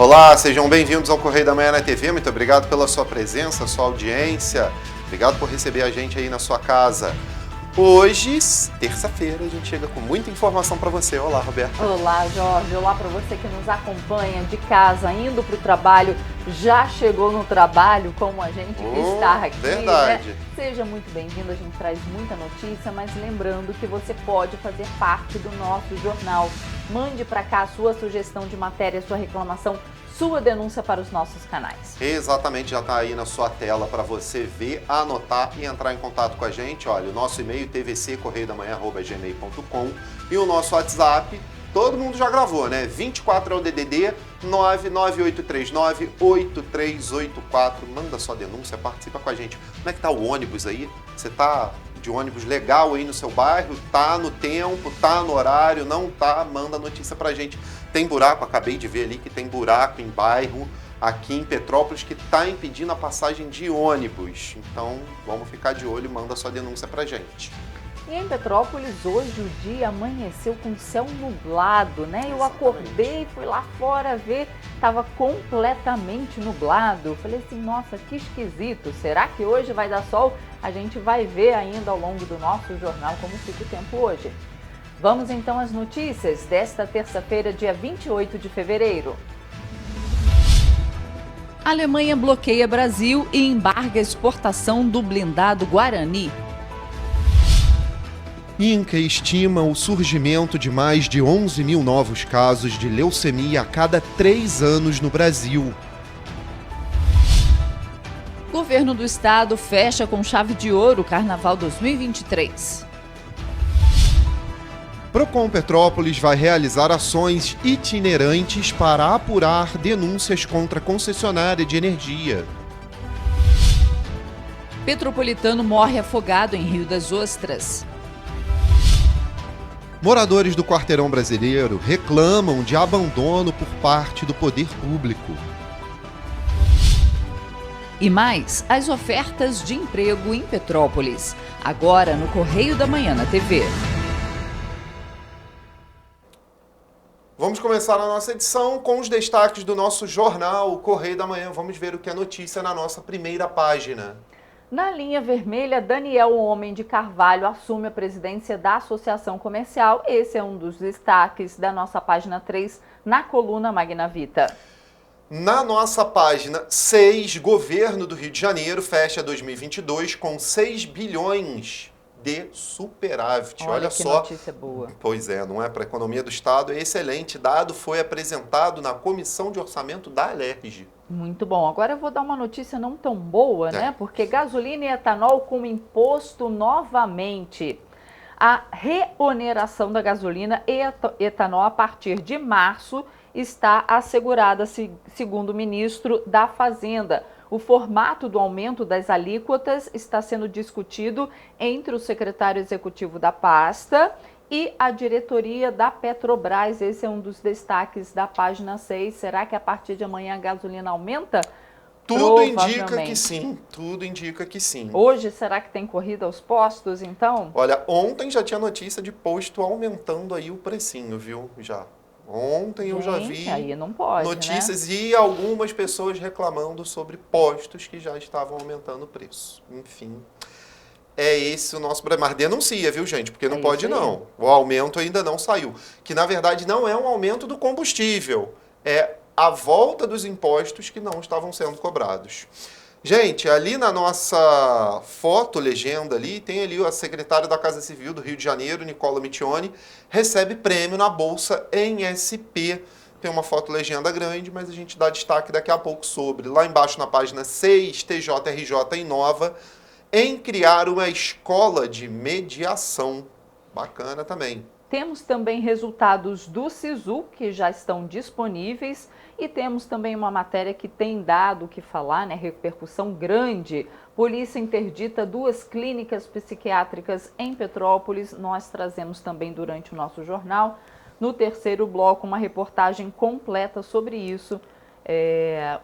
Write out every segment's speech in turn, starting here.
Olá, sejam bem-vindos ao Correio da Manhã na TV. Muito obrigado pela sua presença, sua audiência. Obrigado por receber a gente aí na sua casa. Hoje, terça-feira, a gente chega com muita informação para você. Olá, Roberta. Olá, Jorge. Olá para você que nos acompanha de casa, indo para o trabalho. Já chegou no trabalho, como a gente que está aqui. Verdade. Né? Seja muito bem-vindo, a gente traz muita notícia, mas lembrando que você pode fazer parte do nosso jornal. Mande para cá a sua sugestão de matéria, sua reclamação, sua denúncia para os nossos canais. Exatamente, já está aí na sua tela para você ver, anotar e entrar em contato com a gente. Olha, o nosso e-mail tvccorreiodamanhã@gmail.com e o nosso WhatsApp, todo mundo já gravou, né? 24 é o DDD 99839-8384. Manda sua denúncia, participa com a gente. Como é que tá o ônibus aí? Você tá de ônibus legal aí no seu bairro? Tá no tempo, tá no horário, não tá? Manda notícia pra gente. Tem buraco, acabei de ver ali que tem buraco em bairro aqui em Petrópolis que tá impedindo a passagem de ônibus. Então, vamos ficar de olho e manda sua denúncia pra gente. E em Petrópolis, hoje o dia amanheceu com céu nublado, né? Eu acordei, fui lá fora ver, estava completamente nublado. Falei assim, nossa, que esquisito. Será que hoje vai dar sol? A gente vai ver ainda ao longo do nosso jornal como fica o tempo hoje. Vamos então às notícias desta terça-feira, dia 28 de fevereiro. A Alemanha bloqueia Brasil e embarga a exportação do blindado Guarani. INCA estima o surgimento de mais de 11 mil novos casos de leucemia a cada 3 anos no Brasil. Governo do Estado fecha com chave de ouro o Carnaval 2023. Procon Petrópolis vai realizar ações itinerantes para apurar denúncias contra a concessionária de energia. Petropolitano morre afogado em Rio das Ostras. Moradores do Quarteirão Brasileiro reclamam de abandono por parte do poder público. E mais, as ofertas de emprego em Petrópolis, agora no Correio da Manhã na TV. Vamos começar a nossa edição com os destaques do nosso jornal, o Correio da Manhã. Vamos ver o que é notícia na nossa primeira página. Na linha vermelha, Daniel Homem de Carvalho assume a presidência da Associação Comercial. Esse é um dos destaques da nossa página 3, na coluna Magna Vita. Na nossa página 6, Governo do Rio de Janeiro fecha 2022 com 6 bilhões de superávit. Olha que só. Notícia boa. Pois é, não é? Para a economia do Estado é excelente. Dado foi apresentado na Comissão de Orçamento da Alerj. Muito bom. Agora eu vou dar uma notícia não tão boa, né? Porque gasolina e etanol com imposto novamente. A reoneração da gasolina e etanol a partir de março está assegurada, segundo o ministro da Fazenda. O formato do aumento das alíquotas está sendo discutido entre o secretário executivo da pasta e a diretoria da Petrobras. Esse é um dos destaques da página 6. Será que a partir de amanhã a gasolina aumenta? Tudo indica que sim, tudo indica que sim. Hoje, será que tem corrida aos postos, então? Olha, ontem já tinha notícia de posto aumentando aí o precinho, viu? Já. Ontem eu já vi aí não pode, notícias, né? E algumas pessoas reclamando sobre postos que já estavam aumentando o preço. Enfim, é esse o nosso problema. Mas denuncia, viu, gente? Porque não pode não. O aumento ainda não saiu. Que, na verdade, não é um aumento do combustível. É a volta dos impostos que não estavam sendo cobrados. Gente, ali na nossa foto, legenda ali, tem ali a secretária da Casa Civil do Rio de Janeiro, Nicola Mittioni, recebe prêmio na Bolsa em SP. Tem uma foto legenda grande, mas a gente dá destaque daqui a pouco sobre. Lá embaixo na página 6, TJRJ inova em criar uma escola de mediação. Bacana também. Temos também resultados do SISU, que já estão disponíveis, e temos também uma matéria que tem dado o que falar, né? Repercussão grande. Polícia interdita 2 clínicas psiquiátricas em Petrópolis. Nós trazemos também durante o nosso jornal, no terceiro bloco, uma reportagem completa sobre isso.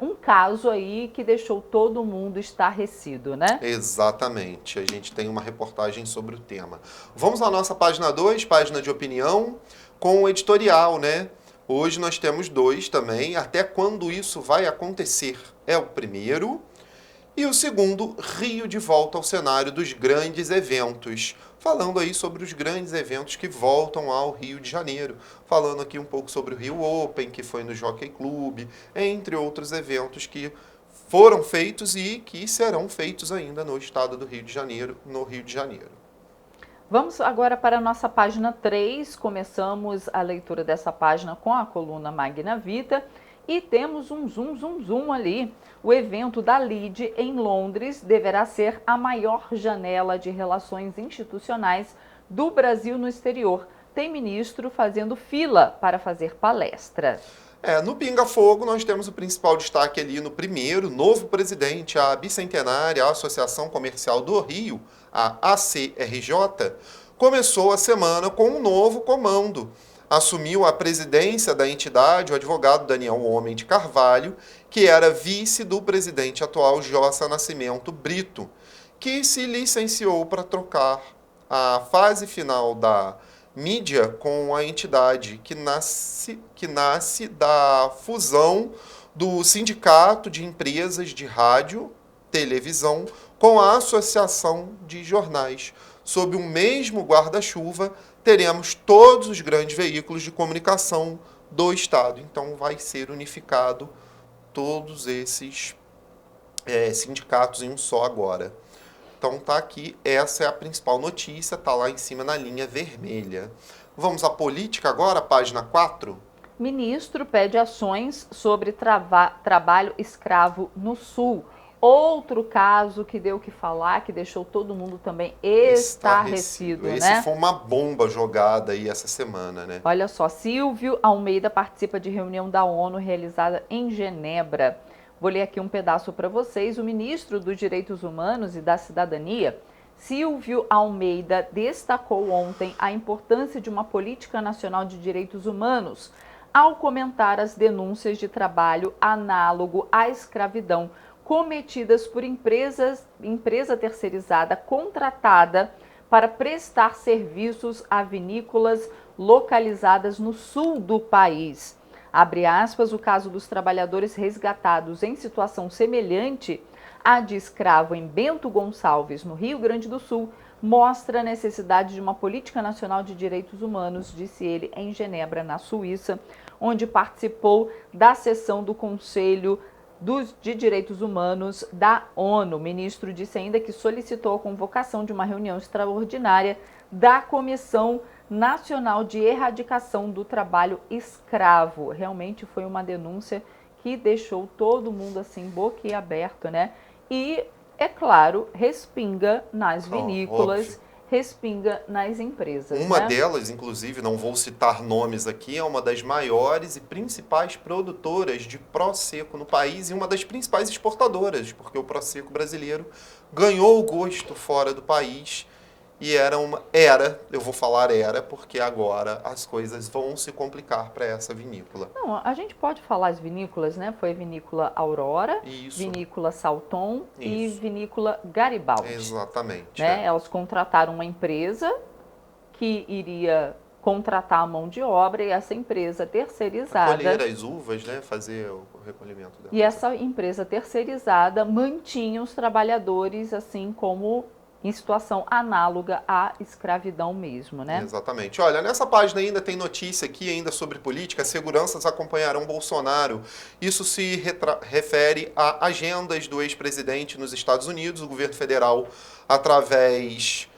Um caso aí que deixou todo mundo estarrecido, né? Exatamente, a gente tem uma reportagem sobre o tema. Vamos à nossa página 2, página de opinião, com o editorial, né? Hoje nós temos 2 também. Até quando isso vai acontecer? É o primeiro. E o segundo, Rio de volta ao cenário dos grandes eventos. Falando aí sobre os grandes eventos que voltam ao Rio de Janeiro. Falando aqui um pouco sobre o Rio Open, que foi no Jockey Club, entre outros eventos que foram feitos e que serão feitos ainda no estado do Rio de Janeiro, no Rio de Janeiro. Vamos agora para a nossa página 3. Começamos a leitura dessa página com a coluna Magna Vita e temos um zoom ali. O evento da LIDE em Londres deverá ser a maior janela de relações institucionais do Brasil no exterior. Tem ministro fazendo fila para fazer palestra. No Pinga Fogo nós temos o principal destaque ali no primeiro, novo presidente, a bicentenária Associação Comercial do Rio, a ACRJ, começou a semana com um novo comando. Assumiu a presidência da entidade o advogado Daniel Homem de Carvalho, que era vice do presidente atual Jossa Nascimento Brito, que se licenciou para trocar a fase final da mídia com a entidade que nasce da fusão do Sindicato de Empresas de Rádio, Televisão, com a Associação de Jornais. Sob o mesmo guarda-chuva, teremos todos os grandes veículos de comunicação do Estado. Então, vai ser unificado todos esses sindicatos em um só agora. Então, tá aqui, essa é a principal notícia, tá lá em cima na linha vermelha. Vamos à política agora, página 4? Ministro pede ações sobre trabalho escravo no Sul. Outro caso que deu o que falar, que deixou todo mundo também estarrecido, né? Esse foi uma bomba jogada aí essa semana, né? Olha só, Silvio Almeida participa de reunião da ONU realizada em Genebra. Vou ler aqui um pedaço para vocês. O ministro dos Direitos Humanos e da Cidadania, Silvio Almeida, destacou ontem a importância de uma política nacional de direitos humanos ao comentar as denúncias de trabalho análogo à escravidão cometidas por empresa terceirizada contratada para prestar serviços a vinícolas localizadas no sul do país. Abre aspas, o caso dos trabalhadores resgatados em situação semelhante à de escravo em Bento Gonçalves, no Rio Grande do Sul, mostra a necessidade de uma política nacional de direitos humanos, disse ele em Genebra, na Suíça, onde participou da sessão do Conselho de Direitos Humanos da ONU. O ministro disse ainda que solicitou a convocação de uma reunião extraordinária da Comissão Nacional de Erradicação do Trabalho Escravo. Realmente foi uma denúncia que deixou todo mundo assim boquiaberto, né? E, é claro, respinga nas vinícolas, respinga nas empresas. Uma delas, inclusive, não vou citar nomes aqui, é uma das maiores e principais produtoras de Prosecco no país e uma das principais exportadoras, porque o Prosecco brasileiro ganhou o gosto fora do país. E eu vou falar era, porque agora as coisas vão se complicar para essa vinícola. Não, a gente pode falar as vinícolas, né? Foi a vinícola Aurora, Isso. Vinícola Salton e Vinícola Garibaldi. Exatamente. Né? Elas contrataram uma empresa que iria contratar a mão de obra e essa empresa terceirizada... Colher as uvas, né? Fazer o recolhimento dela. E essa empresa terceirizada mantinha os trabalhadores assim como... em situação análoga à escravidão mesmo, né? Exatamente. Olha, nessa página ainda tem notícia aqui ainda sobre política. Seguranças acompanharão Bolsonaro. Isso se refere a agendas do ex-presidente nos Estados Unidos. O governo federal, através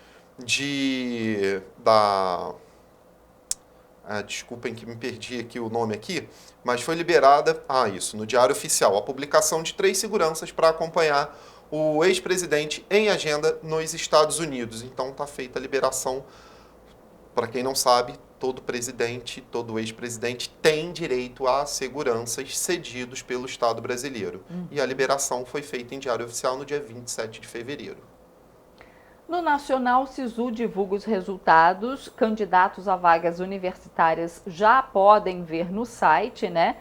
desculpem que me perdi aqui o nome aqui, mas foi liberada, no Diário Oficial, a publicação de 3 seguranças para acompanhar o ex-presidente em agenda nos Estados Unidos. Então está feita a liberação. Para quem não sabe, todo presidente, todo ex-presidente tem direito a seguranças cedidos pelo Estado brasileiro. E a liberação foi feita em Diário Oficial no dia 27 de fevereiro. No Nacional, Sisu divulga os resultados. Candidatos a vagas universitárias já podem ver no site, né?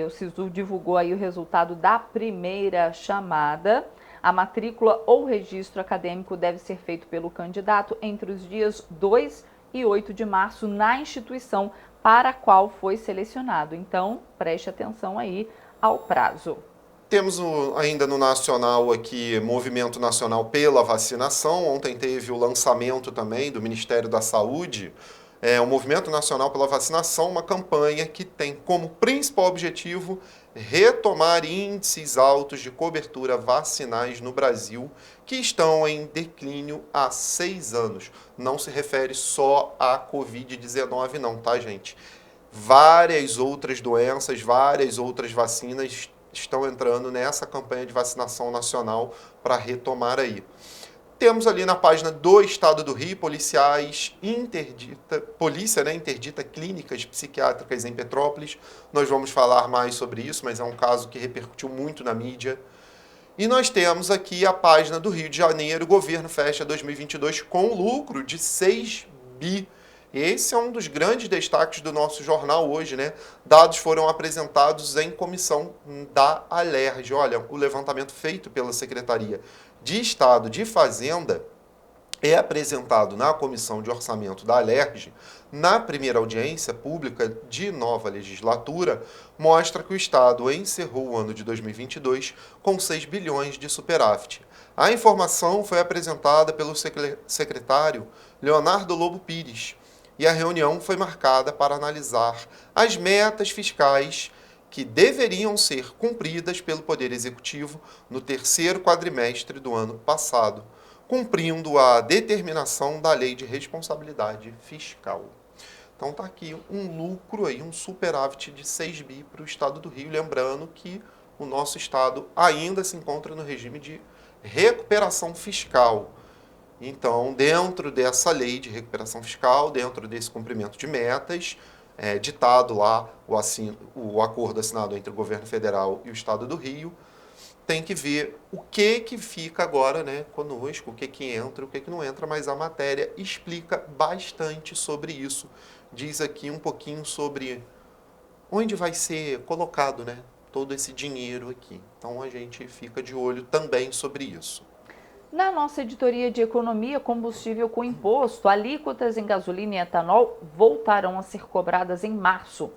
O Sisu divulgou aí o resultado da primeira chamada. A matrícula ou registro acadêmico deve ser feito pelo candidato entre os dias 2 e 8 de março na instituição para a qual foi selecionado. Então, preste atenção aí ao prazo. Temos ainda no nacional aqui, Movimento Nacional pela Vacinação. Ontem teve o lançamento também do Ministério da Saúde, o Movimento Nacional pela Vacinação, uma campanha que tem como principal objetivo retomar índices altos de cobertura vacinais no Brasil, que estão em declínio há 6 anos. Não se refere só à Covid-19 não, tá, gente? Várias outras doenças, várias outras vacinas estão entrando nessa campanha de vacinação nacional para retomar aí. Temos ali na página do Estado do Rio, polícia interdita clínicas psiquiátricas em Petrópolis. Nós vamos falar mais sobre isso, mas é um caso que repercutiu muito na mídia. E nós temos aqui a página do Rio de Janeiro, o governo fecha 2022 com lucro de 6 bi. Esse é um dos grandes destaques do nosso jornal hoje, né? Dados foram apresentados em comissão da Alerj. Olha, o levantamento feito pela Secretaria de Estado de Fazenda é apresentado na Comissão de Orçamento da Alerj, na primeira audiência pública de nova legislatura, mostra que o Estado encerrou o ano de 2022 com 6 bilhões de superávit. A informação foi apresentada pelo secretário Leonardo Lobo Pires, e a reunião foi marcada para analisar as metas fiscais que deveriam ser cumpridas pelo Poder Executivo no terceiro quadrimestre do ano passado, cumprindo a determinação da Lei de Responsabilidade Fiscal. Então está aqui um lucro, aí, um superávit de 6 bi para o Estado do Rio, lembrando que o nosso Estado ainda se encontra no regime de recuperação fiscal. Então, dentro dessa lei de recuperação fiscal, dentro desse cumprimento de metas, ditado lá o acordo assinado entre o governo federal e o Estado do Rio, tem que ver o que fica agora, né, conosco, o que entra, o que não entra, mas a matéria explica bastante sobre isso. Diz aqui um pouquinho sobre onde vai ser colocado, né, todo esse dinheiro aqui. Então, a gente fica de olho também sobre isso. Na nossa editoria de economia, combustível com imposto, alíquotas em gasolina e etanol voltarão a ser cobradas em março.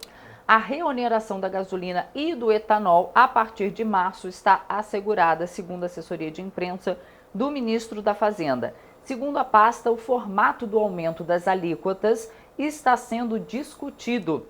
A reoneração da gasolina e do etanol a partir de março está assegurada, segundo a assessoria de imprensa do ministro da Fazenda. Segundo a pasta, o formato do aumento das alíquotas está sendo discutido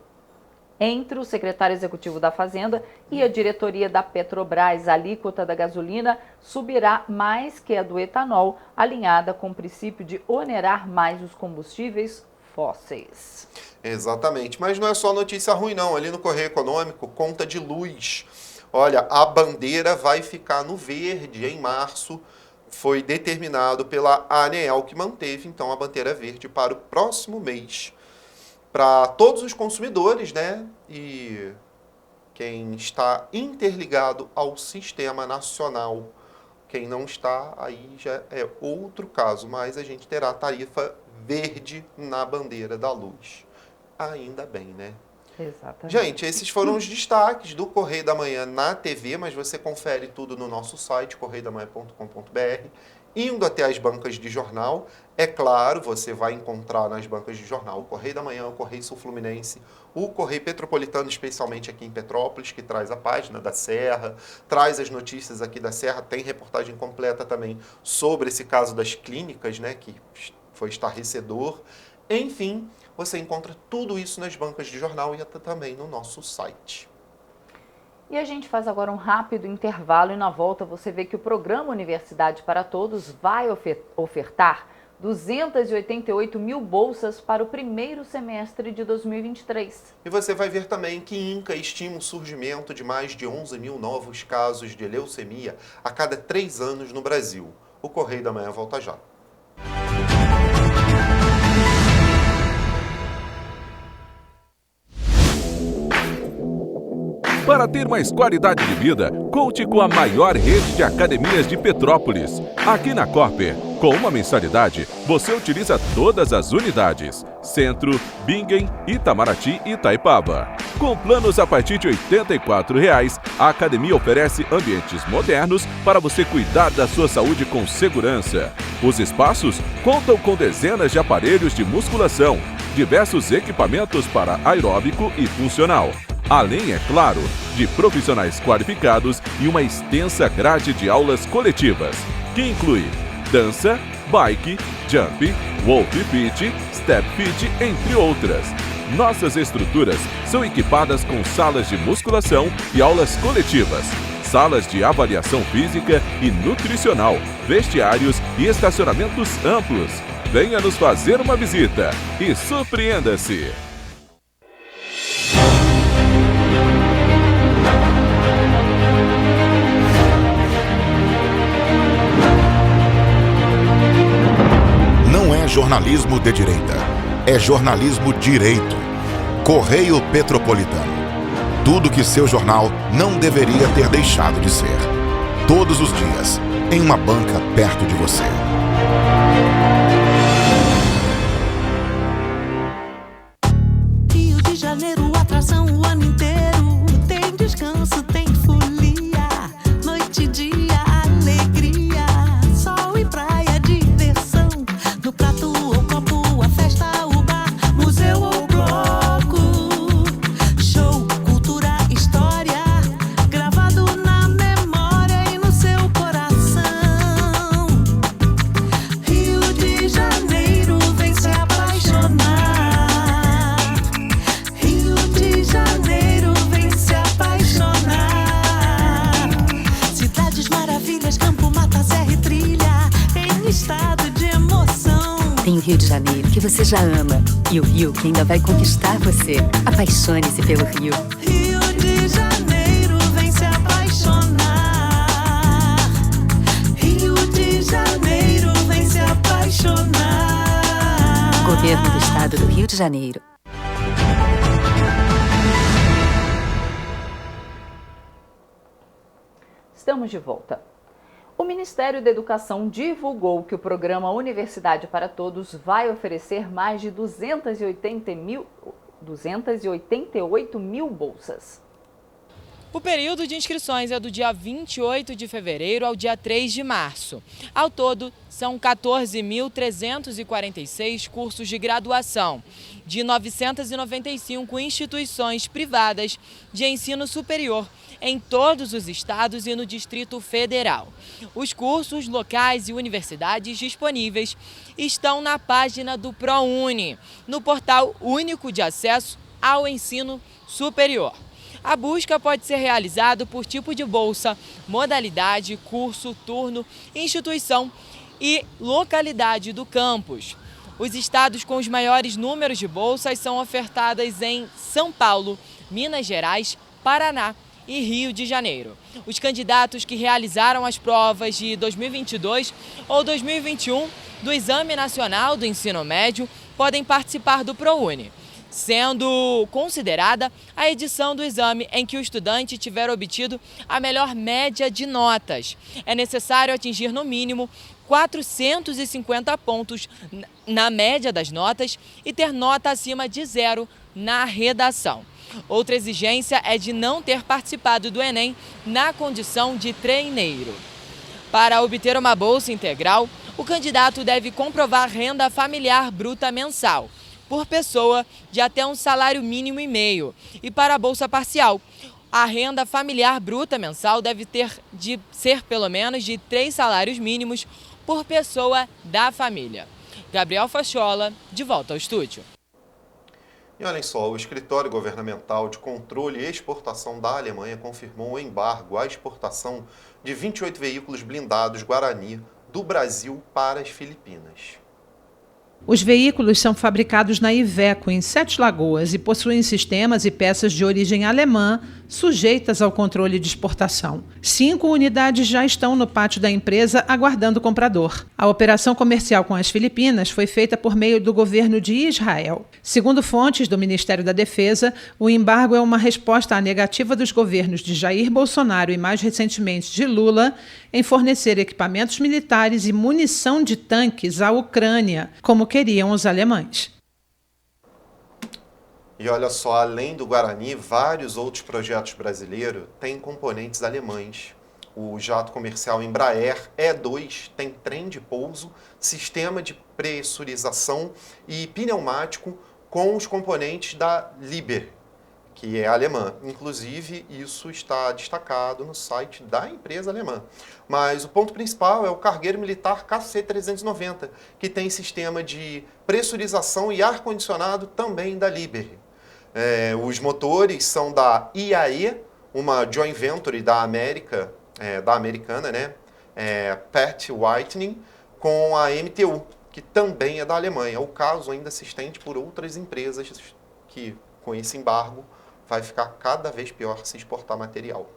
entre o secretário executivo da Fazenda e a diretoria da Petrobras. A alíquota da gasolina subirá mais que a do etanol, alinhada com o princípio de onerar mais os combustíveis fósseis. Exatamente, mas não é só notícia ruim não, ali no Correio Econômico, conta de luz. Olha, a bandeira vai ficar no verde em março, foi determinado pela ANEEL, que manteve então a bandeira verde para o próximo mês. Para todos os consumidores, né, e quem está interligado ao sistema nacional. Quem não está, aí já é outro caso, mas a gente terá tarifa verde na bandeira da luz. Ainda bem, né? Exatamente. Gente, esses foram os destaques do Correio da Manhã na TV, mas você confere tudo no nosso site, correiodamanhã.com.br. Indo até as bancas de jornal, é claro, você vai encontrar nas bancas de jornal o Correio da Manhã, o Correio Sul Fluminense, o Correio Petropolitano, especialmente aqui em Petrópolis, que traz a página da Serra, traz as notícias aqui da Serra, tem reportagem completa também sobre esse caso das clínicas, né, que foi estarrecedor. Enfim, você encontra tudo isso nas bancas de jornal e até também no nosso site. E a gente faz agora um rápido intervalo e na volta você vê que o programa Universidade para Todos vai ofertar 288 mil bolsas para o primeiro semestre de 2023. E você vai ver também que INCA estima o surgimento de mais de 11 mil novos casos de leucemia a cada 3 anos no Brasil. O Correio da Manhã volta já. Para ter mais qualidade de vida, conte com a maior rede de academias de Petrópolis. Aqui na Corper, com uma mensalidade, você utiliza todas as unidades: Centro, Bingen, Itamaraty e Itaipava. Com planos a partir de R$ 84,00, a academia oferece ambientes modernos para você cuidar da sua saúde com segurança. Os espaços contam com dezenas de aparelhos de musculação, diversos equipamentos para aeróbico e funcional. Além, é claro, de profissionais qualificados e uma extensa grade de aulas coletivas, que inclui dança, bike, jump, wolf fit, step fit, entre outras. Nossas estruturas são equipadas com salas de musculação e aulas coletivas, salas de avaliação física e nutricional, vestiários e estacionamentos amplos. Venha nos fazer uma visita e surpreenda-se! Não é jornalismo de direita, é jornalismo direito. Correio Petropolitano. Tudo que seu jornal não deveria ter deixado de ser. Todos os dias, em uma banca perto de você. Rio de Janeiro, atração o ano inteiro. Tem descanso, tem folia. Noite e dia, alegria. Sol e praia, diversão. No prato ou copo, a festa, o bar, museu ou bloco. Show, cultura, história. Gravado na memória e no seu coração. Rio de Janeiro, vem se apaixonar. Rio de Janeiro, vem se apaixonar. Cidades maravilhas, campo, mata, serra e trilha, em estado de emoção. Tem o Rio de Janeiro, que você já ama, e o Rio que ainda vai conquistar você. Apaixone-se pelo Rio. Rio de Janeiro, vem se apaixonar. Rio de Janeiro, vem se apaixonar. Governo do Estado do Rio de Janeiro. Estamos de volta. O Ministério da Educação divulgou que o programa Universidade para Todos vai oferecer mais de 288 mil bolsas. O período de inscrições é do dia 28 de fevereiro ao dia 3 de março. Ao todo, são 14.346 cursos de graduação, de 995 instituições privadas de ensino superior em todos os estados e no Distrito Federal. Os cursos, locais e universidades disponíveis estão na página do ProUni, no portal único de acesso ao ensino superior. A busca pode ser realizada por tipo de bolsa, modalidade, curso, turno, instituição e localidade do campus. Os estados com os maiores números de bolsas são ofertadas em São Paulo, Minas Gerais, Paraná e Rio de Janeiro. Os candidatos que realizaram as provas de 2022 ou 2021 do Exame Nacional do Ensino Médio podem participar do ProUni, sendo considerada a edição do exame em que o estudante tiver obtido a melhor média de notas. É necessário atingir no mínimo 450 pontos na média das notas e ter nota acima de 0 na redação. Outra exigência é de não ter participado do Enem na condição de treineiro. Para obter uma bolsa integral, o candidato deve comprovar renda familiar bruta mensal por pessoa de até um salário mínimo e meio. E para a bolsa parcial, a renda familiar bruta mensal deve ter de ser pelo menos de 3 salários mínimos por pessoa da família. Gabriel Fachola, de volta ao estúdio. E olhem só, o Escritório Governamental de Controle e Exportação da Alemanha confirmou o embargo à exportação de 28 veículos blindados Guarani do Brasil para as Filipinas. Os veículos são fabricados na Iveco, em Sete Lagoas, e possuem sistemas e peças de origem alemã sujeitas ao controle de exportação. 5 unidades já estão no pátio da empresa aguardando o comprador. A operação comercial com as Filipinas foi feita por meio do governo de Israel. Segundo fontes do Ministério da Defesa, o embargo é uma resposta à negativa dos governos de Jair Bolsonaro e, mais recentemente, de Lula, em fornecer equipamentos militares e munição de tanques à Ucrânia, como queriam os alemães. E olha só, além do Guarani, vários outros projetos brasileiros têm componentes alemães. O jato comercial Embraer E2 tem trem de pouso, sistema de pressurização e pneumático com os componentes da Liebherr, que é alemã. Inclusive, isso está destacado no site da empresa alemã. Mas o ponto principal é o cargueiro militar KC-390, que tem sistema de pressurização e ar-condicionado também da Liebherr. Os motores são da IAE, uma joint venture da americana, né? Pat Whitening, com a MTU, que também é da Alemanha. O caso ainda se estende por outras empresas que, com esse embargo, vai ficar cada vez pior se exportar material.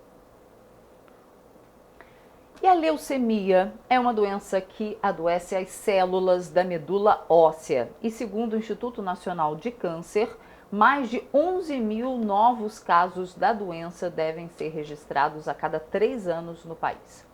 E a leucemia é uma doença que adoece as células da medula óssea. E segundo o Instituto Nacional de Câncer, mais de 11 mil novos casos da doença devem ser registrados a cada 3 anos no país.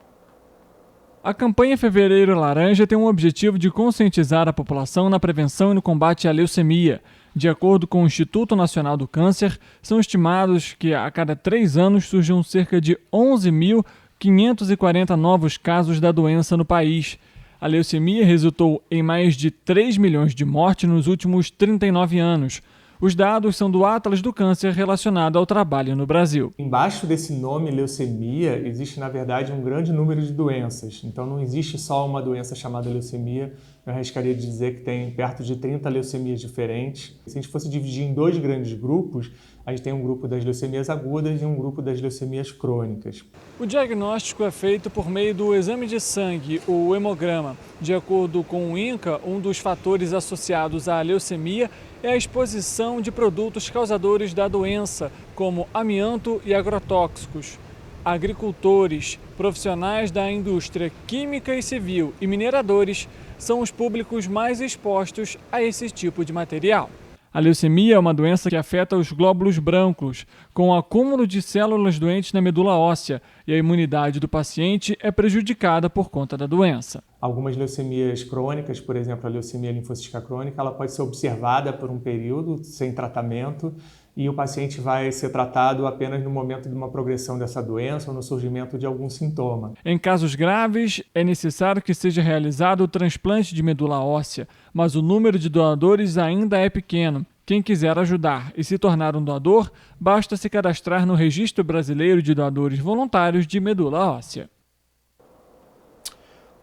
A campanha Fevereiro Laranja tem o objetivo de conscientizar a população na prevenção e no combate à leucemia. De acordo com o Instituto Nacional do Câncer, são estimados que a cada 3 anos surjam cerca de 11.540 novos casos da doença no país. A leucemia resultou em mais de 3 milhões de mortes nos últimos 39 anos. Os dados são do Atlas do Câncer relacionado ao trabalho no Brasil. Embaixo desse nome leucemia existe, na verdade, um grande número de doenças. Então não existe só uma doença chamada leucemia. Eu arriscaria de dizer que tem perto de 30 leucemias diferentes. Se a gente fosse dividir em 2 grandes grupos, a gente tem um grupo das leucemias agudas e um grupo das leucemias crônicas. O diagnóstico é feito por meio do exame de sangue, o hemograma. De acordo com o INCA, um dos fatores associados à leucemia é a exposição de produtos causadores da doença, como amianto e agrotóxicos. Agricultores, profissionais da indústria química e civil e mineradores são os públicos mais expostos a esse tipo de material. A leucemia é uma doença que afeta os glóbulos brancos, com acúmulo de células doentes na medula óssea, e a imunidade do paciente é prejudicada por conta da doença. Algumas leucemias crônicas, por exemplo, a leucemia linfocítica crônica, ela pode ser observada por um período sem tratamento e o paciente vai ser tratado apenas no momento de uma progressão dessa doença ou no surgimento de algum sintoma. Em casos graves, é necessário que seja realizado o transplante de medula óssea, mas o número de doadores ainda é pequeno. Quem quiser ajudar e se tornar um doador, basta se cadastrar no Registro Brasileiro de Doadores Voluntários de Medula Óssea.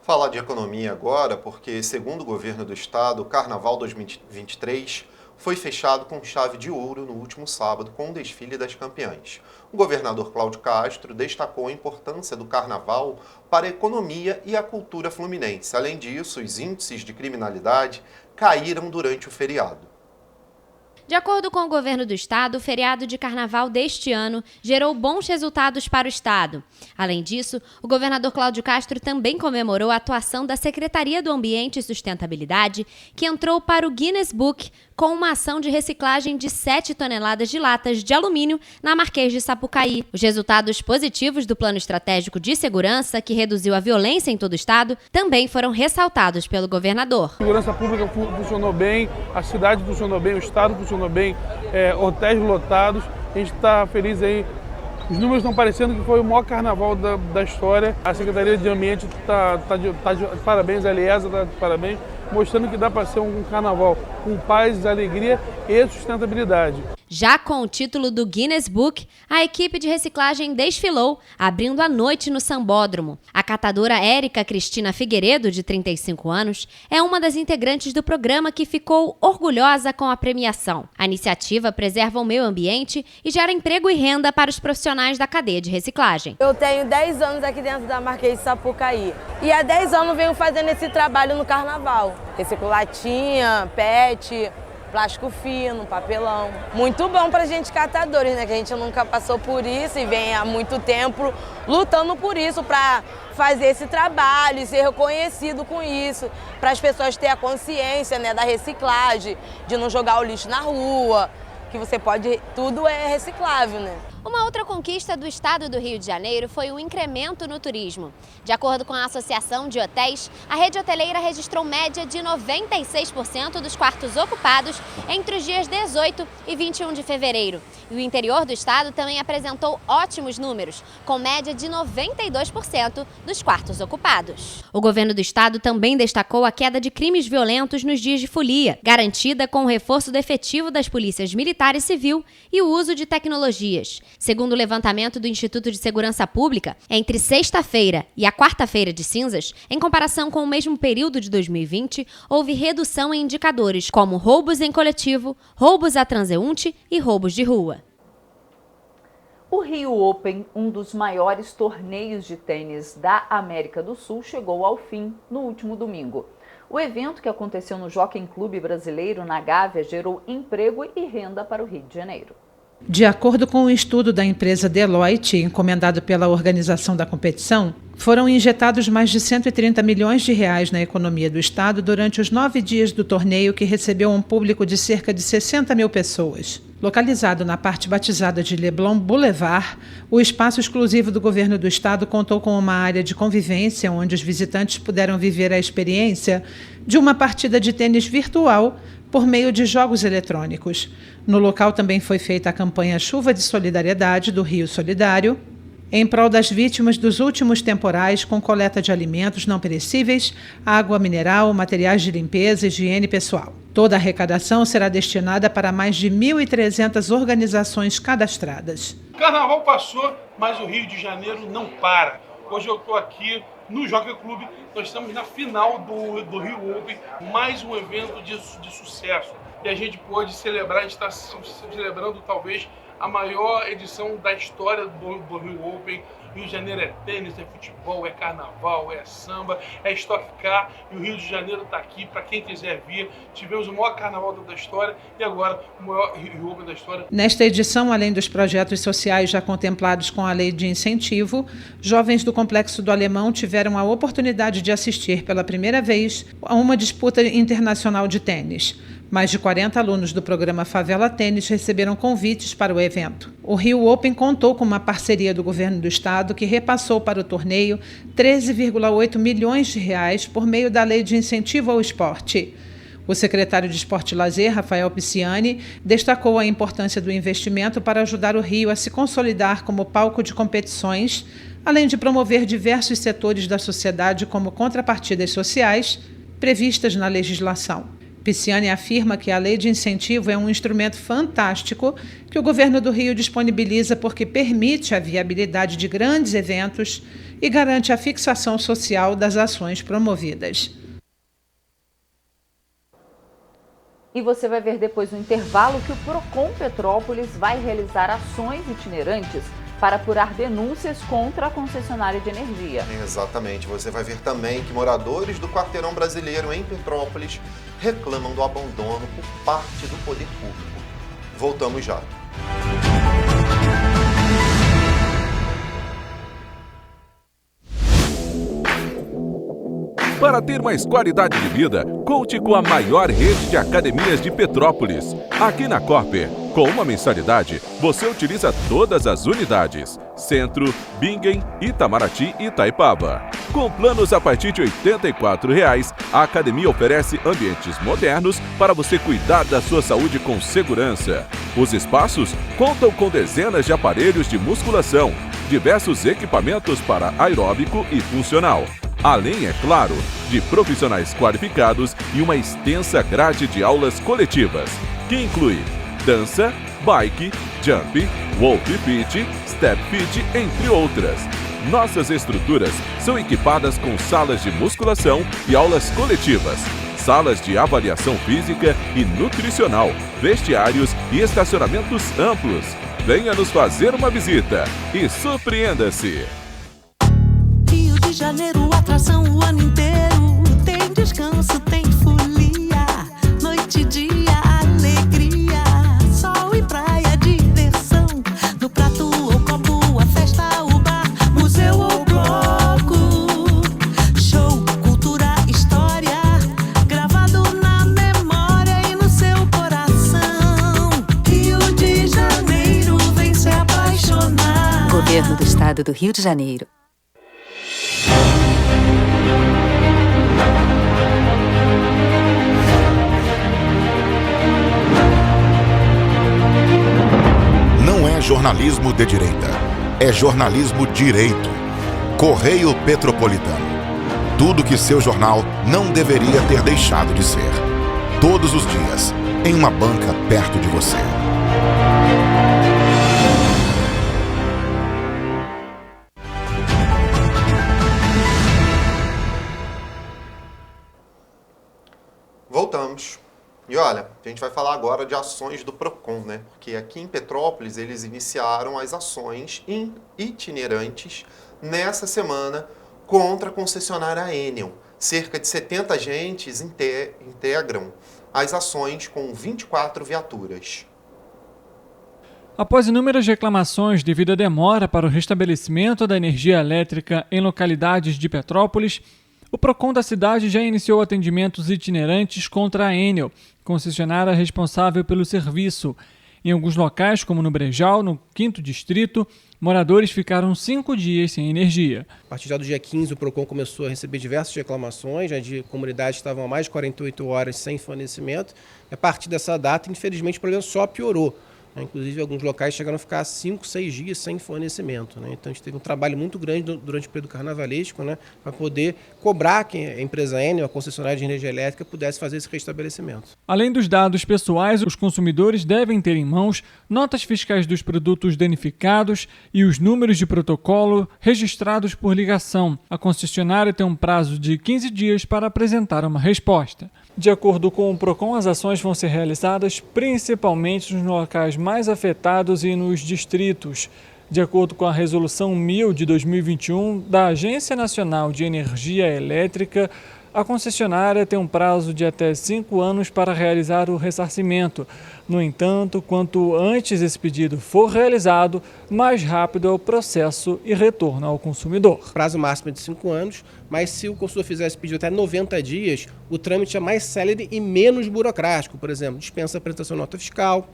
Falar de economia agora, porque, segundo o governo do estado, o Carnaval 2023 foi fechado com chave de ouro no último sábado com o desfile das campeãs. O governador Cláudio Castro destacou a importância do carnaval para a economia e a cultura fluminense. Além disso, os índices de criminalidade caíram durante o feriado. De acordo com o governo do estado, o feriado de carnaval deste ano gerou bons resultados para o estado. Além disso, o governador Cláudio Castro também comemorou a atuação da Secretaria do Ambiente e Sustentabilidade, que entrou para o Guinness Book com uma ação de reciclagem de 7 toneladas de latas de alumínio na Marquês de Sapucaí. Os resultados positivos do Plano Estratégico de Segurança, que reduziu a violência em todo o estado, também foram ressaltados pelo governador. A segurança pública funcionou bem, a cidade funcionou bem, o estado funcionou bem, hotéis lotados. A gente está feliz aí. Os números estão parecendo que foi o maior carnaval da história. A Secretaria de Ambiente está de parabéns, a Liesa está de parabéns, mostrando que dá para ser um carnaval com paz, alegria e sustentabilidade. Já com o título do Guinness Book, a equipe de reciclagem desfilou, abrindo a noite no Sambódromo. A catadora Érica Cristina Figueiredo, de 35 anos, é uma das integrantes do programa que ficou orgulhosa com a premiação. A iniciativa preserva o meio ambiente e gera emprego e renda para os profissionais da cadeia de reciclagem. Eu tenho 10 anos aqui dentro da Marquês de Sapucaí e há 10 anos venho fazendo esse trabalho no carnaval. Reciclo latinha, PET, plástico fino, papelão. Muito bom pra gente catadores, né? Que a gente nunca passou por isso e vem há muito tempo lutando por isso, pra fazer esse trabalho e ser reconhecido com isso, para as pessoas terem a consciência, né, da reciclagem, de não jogar o lixo na rua, que você pode, tudo é reciclável, né? Uma outra conquista do estado do Rio de Janeiro foi o incremento no turismo. De acordo com a Associação de Hotéis, a rede hoteleira registrou média de 96% dos quartos ocupados entre os dias 18 e 21 de fevereiro. E o interior do estado também apresentou ótimos números, com média de 92% dos quartos ocupados. O governo do estado também destacou a queda de crimes violentos nos dias de folia, garantida com o reforço do efetivo das polícias militar e civil e o uso de tecnologias. Segundo o levantamento do Instituto de Segurança Pública, entre sexta-feira e a quarta-feira de cinzas, em comparação com o mesmo período de 2020, houve redução em indicadores como roubos em coletivo, roubos a transeunte e roubos de rua. O Rio Open, um dos maiores torneios de tênis da América do Sul, chegou ao fim no último domingo. O evento, que aconteceu no Jockey Club Brasileiro, na Gávea, gerou emprego e renda para o Rio de Janeiro. De acordo com um estudo da empresa Deloitte, encomendado pela organização da competição, foram injetados mais de 130 milhões de reais na economia do estado durante os 9 dias do torneio, que recebeu um público de cerca de 60 mil pessoas. Localizado na parte batizada de Leblon Boulevard, o espaço exclusivo do governo do estado contou com uma área de convivência onde os visitantes puderam viver a experiência de uma partida de tênis virtual por meio de jogos eletrônicos. No local também foi feita a campanha Chuva de Solidariedade do Rio Solidário, em prol das vítimas dos últimos temporais, com coleta de alimentos não perecíveis, água mineral, materiais de limpeza e higiene pessoal. Toda a arrecadação será destinada para mais de 1.300 organizações cadastradas. O carnaval passou, mas o Rio de Janeiro não para. Hoje eu estou aqui no Jockey Club, nós estamos na final do Rio Open, mais um evento de sucesso. E a gente pôde celebrar, a gente está celebrando talvez a maior edição da história do Rio Open. Rio de Janeiro é tênis, é futebol, é carnaval, é samba, é Stock Car. E o Rio de Janeiro está aqui para quem quiser vir. Tivemos o maior carnaval da história e agora o maior Rio Open da história. Nesta edição, além dos projetos sociais já contemplados com a lei de incentivo, jovens do Complexo do Alemão tiveram a oportunidade de assistir pela primeira vez a uma disputa internacional de tênis. Mais de 40 alunos do programa Favela Tênis receberam convites para o evento. O Rio Open contou com uma parceria do governo do estado, que repassou para o torneio 13,8 milhões de reais por meio da Lei de Incentivo ao Esporte. O secretário de Esporte e Lazer, Rafael Pisciani, destacou a importância do investimento para ajudar o Rio a se consolidar como palco de competições, além de promover diversos setores da sociedade como contrapartidas sociais previstas na legislação. Pisciani afirma que a lei de incentivo é um instrumento fantástico que o governo do Rio disponibiliza porque permite a viabilidade de grandes eventos e garante a fixação social das ações promovidas. E você vai ver depois no intervalo que o Procon Petrópolis vai realizar ações itinerantes para apurar denúncias contra a concessionária de energia. Exatamente. Você vai ver também que moradores do Quarteirão Brasileiro em Petrópolis reclamam do abandono por parte do poder público. Voltamos já. Para ter mais qualidade de vida, conte com a maior rede de academias de Petrópolis. Aqui na Corper, com uma mensalidade, você utiliza todas as unidades: Centro, Bingen, Itamaraty e Itaipava. Com planos a partir de R$ 84,00, a academia oferece ambientes modernos para você cuidar da sua saúde com segurança. Os espaços contam com dezenas de aparelhos de musculação, diversos equipamentos para aeróbico e funcional. Além, é claro, de profissionais qualificados e uma extensa grade de aulas coletivas, que inclui dança, bike, jump, walk fit, step fit, entre outras. Nossas estruturas são equipadas com salas de musculação e aulas coletivas, salas de avaliação física e nutricional, vestiários e estacionamentos amplos. Venha nos fazer uma visita e surpreenda-se! Rio de Janeiro, atração o ano inteiro. Tem descanso, tem folia. Noite e dia, alegria. Sol e praia, diversão. No prato ou copo, a festa, o bar, museu ou bloco. Show, cultura, história. Gravado na memória e no seu coração. Rio de Janeiro, vem se apaixonar. Estado do Rio de Janeiro. Não é jornalismo de direita, é jornalismo direito. Correio Petropolitano. Tudo que seu jornal não deveria ter deixado de ser. Todos os dias, em uma banca perto de você. Voltamos. E olha, a gente vai falar agora de ações do PROCON, né? Porque aqui em Petrópolis eles iniciaram as ações itinerantes nessa semana contra a concessionária Enel. Cerca de 70 agentes integram as ações com 24 viaturas. Após inúmeras reclamações devido à demora para o restabelecimento da energia elétrica em localidades de Petrópolis, o PROCON da cidade já iniciou atendimentos itinerantes contra a Enel, concessionária responsável pelo serviço. Em alguns locais, como no Brejal, no 5º Distrito, moradores ficaram 5 dias sem energia. A partir já do dia 15, o PROCON começou a receber diversas reclamações, já de comunidades que estavam há mais de 48 horas sem fornecimento. A partir dessa data, infelizmente, o problema só piorou. Inclusive, alguns locais chegaram a ficar 5, 6 dias sem fornecimento. Então, a gente teve um trabalho muito grande durante o período carnavalesco, para poder cobrar que a empresa Enel, a concessionária de energia elétrica, pudesse fazer esse restabelecimento. Além dos dados pessoais, os consumidores devem ter em mãos notas fiscais dos produtos danificados e os números de protocolo registrados por ligação. A concessionária tem um prazo de 15 dias para apresentar uma resposta. De acordo com o PROCON, as ações vão ser realizadas principalmente nos locais mais afetados e nos distritos. De acordo com a Resolução 1000 de 2021 da Agência Nacional de Energia Elétrica, a concessionária tem um prazo de até 5 anos para realizar o ressarcimento. No entanto, quanto antes esse pedido for realizado, mais rápido é o processo e retorno ao consumidor. O prazo máximo é de 5 anos, mas se o consumidor fizer esse pedido até 90 dias, o trâmite é mais célere e menos burocrático. Por exemplo, dispensa a apresentação de nota fiscal,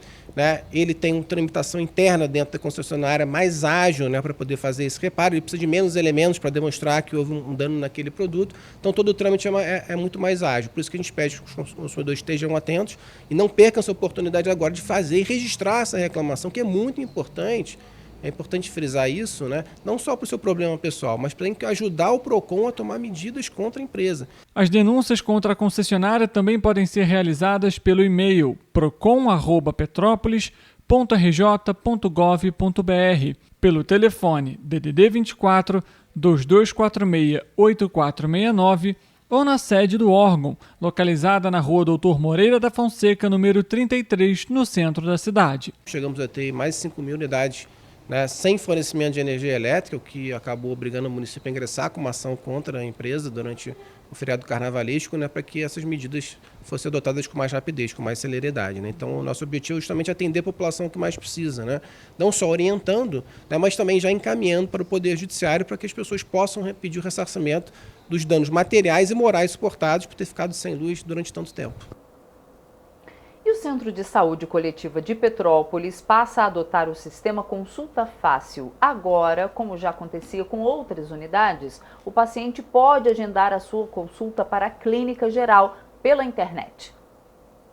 ele tem uma tramitação interna dentro da concessionária mais ágil, para poder fazer esse reparo. Ele precisa de menos elementos para demonstrar que houve um dano naquele produto. Então, todo o trâmite é muito mais ágil. Por isso que a gente pede que os consumidores estejam atentos e não percam essa oportunidade agora de fazer e registrar essa reclamação, que é muito importante. É importante frisar isso, não só para o seu problema pessoal, mas para ajudar o PROCON a tomar medidas contra a empresa. As denúncias contra a concessionária também podem ser realizadas pelo e-mail procon@petrópolis.rj.gov.br, pelo telefone DDD 24 2246 8469 ou na sede do órgão, localizada na Rua Doutor Moreira da Fonseca, número 33, no centro da cidade. Chegamos a ter mais de 5.000 unidades sem fornecimento de energia elétrica, o que acabou obrigando o município a ingressar com uma ação contra a empresa durante o feriado carnavalesco, para que essas medidas fossem adotadas com mais rapidez, com mais celeridade. Então, o nosso objetivo é justamente atender a população que mais precisa, não só orientando, mas também já encaminhando para o Poder Judiciário para que as pessoas possam pedir o ressarcimento dos danos materiais e morais suportados por ter ficado sem luz durante tanto tempo. E o Centro de Saúde Coletiva de Petrópolis passa a adotar o sistema Consulta Fácil. Agora, como já acontecia com outras unidades, o paciente pode agendar a sua consulta para a clínica geral pela internet.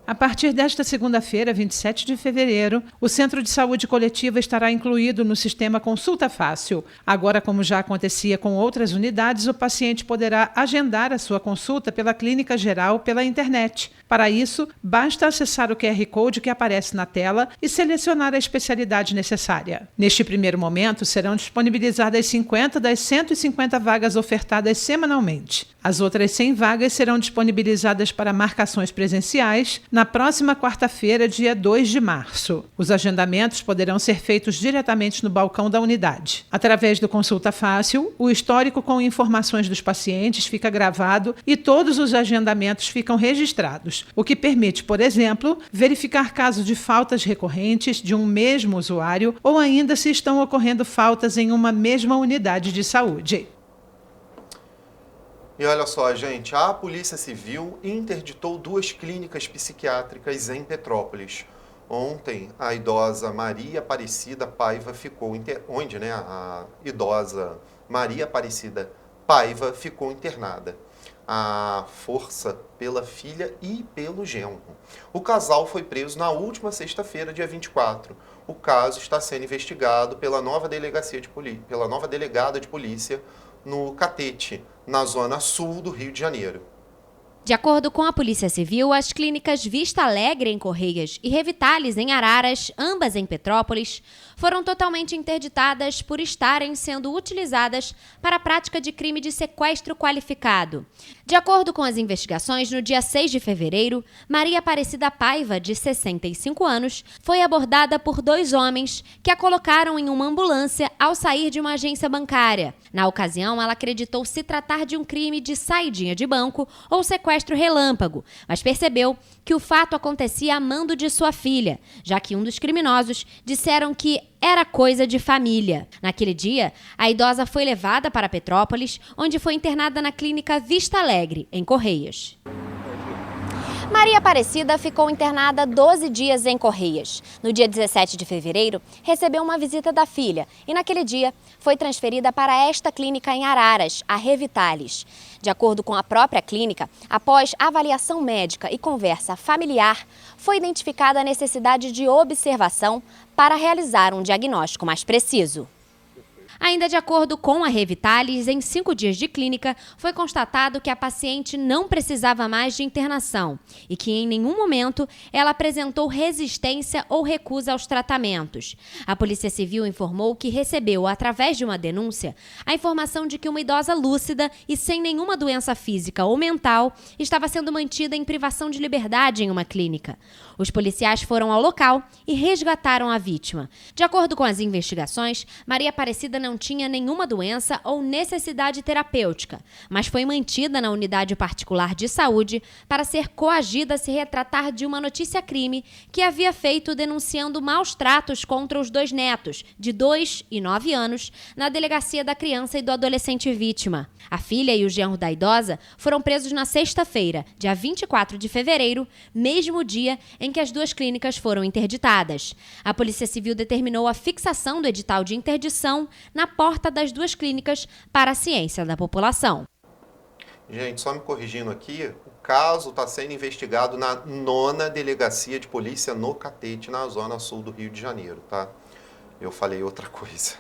A partir desta segunda-feira, 27 de fevereiro, o Centro de Saúde Coletiva estará incluído no sistema Consulta Fácil. Agora, como já acontecia com outras unidades, o paciente poderá agendar a sua consulta pela clínica geral pela internet. Para isso, basta acessar o QR Code que aparece na tela e selecionar a especialidade necessária. Neste primeiro momento, serão disponibilizadas 50 das 150 vagas ofertadas semanalmente. As outras 100 vagas serão disponibilizadas para marcações presenciais na próxima quarta-feira, dia 2 de março. Os agendamentos poderão ser feitos diretamente no balcão da unidade. Através do Consulta Fácil, o histórico com informações dos pacientes fica gravado e todos os agendamentos ficam registrados, o que permite, por exemplo, verificar casos de faltas recorrentes de um mesmo usuário ou ainda se estão ocorrendo faltas em uma mesma unidade de saúde. E olha só, gente, a Polícia Civil interditou 2 clínicas psiquiátricas em Petrópolis. Ontem, a idosa Maria Aparecida Paiva ficou onde, né? A idosa Maria Aparecida Paiva ficou internada. A força pela filha e pelo genro. O casal foi preso na última sexta-feira, dia 24. O caso está sendo investigado pela nova delegada de polícia no Catete, na zona sul do Rio de Janeiro. De acordo com a Polícia Civil, as clínicas Vista Alegre, em Correias, e Revitalis, em Araras, ambas em Petrópolis, foram totalmente interditadas por estarem sendo utilizadas para a prática de crime de sequestro qualificado. De acordo com as investigações, no dia 6 de fevereiro, Maria Aparecida Paiva, de 65 anos, foi abordada por 2 homens que a colocaram em uma ambulância ao sair de uma agência bancária. Na ocasião, ela acreditou se tratar de um crime de saidinha de banco ou sequestro relâmpago, mas percebeu que o fato acontecia a mando de sua filha, já que um dos criminosos disseram que era coisa de família. Naquele dia, a idosa foi levada para Petrópolis, onde foi internada na clínica Vista Alegre, em Correias. Maria Aparecida ficou internada 12 dias em Correias. No dia 17 de fevereiro, recebeu uma visita da filha e, naquele dia, foi transferida para esta clínica em Araras, a Revitalis. De acordo com a própria clínica, após avaliação médica e conversa familiar, foi identificada a necessidade de observação para realizar um diagnóstico mais preciso. Ainda de acordo com a Revitalis, em 5 dias de clínica, foi constatado que a paciente não precisava mais de internação e que em nenhum momento ela apresentou resistência ou recusa aos tratamentos. A Polícia Civil informou que recebeu, através de uma denúncia, a informação de que uma idosa lúcida e sem nenhuma doença física ou mental estava sendo mantida em privação de liberdade em uma clínica. Os policiais foram ao local e resgataram a vítima. De acordo com as investigações, Maria Aparecida não tinha nenhuma doença ou necessidade terapêutica, mas foi mantida na unidade particular de saúde para ser coagida a se retratar de uma notícia-crime que havia feito denunciando maus tratos contra os 2 netos, de 2 e 9 anos, na delegacia da criança e do adolescente vítima. A filha e o genro da idosa foram presos na sexta-feira, dia 24 de fevereiro, mesmo dia em que as 2 clínicas foram interditadas. A Polícia Civil determinou a fixação do edital de interdição na porta das 2 clínicas para a ciência da população. Gente, só me corrigindo aqui, o caso está sendo investigado na 9ª Delegacia de Polícia no Catete, na zona sul do Rio de Janeiro, tá? Eu falei outra coisa.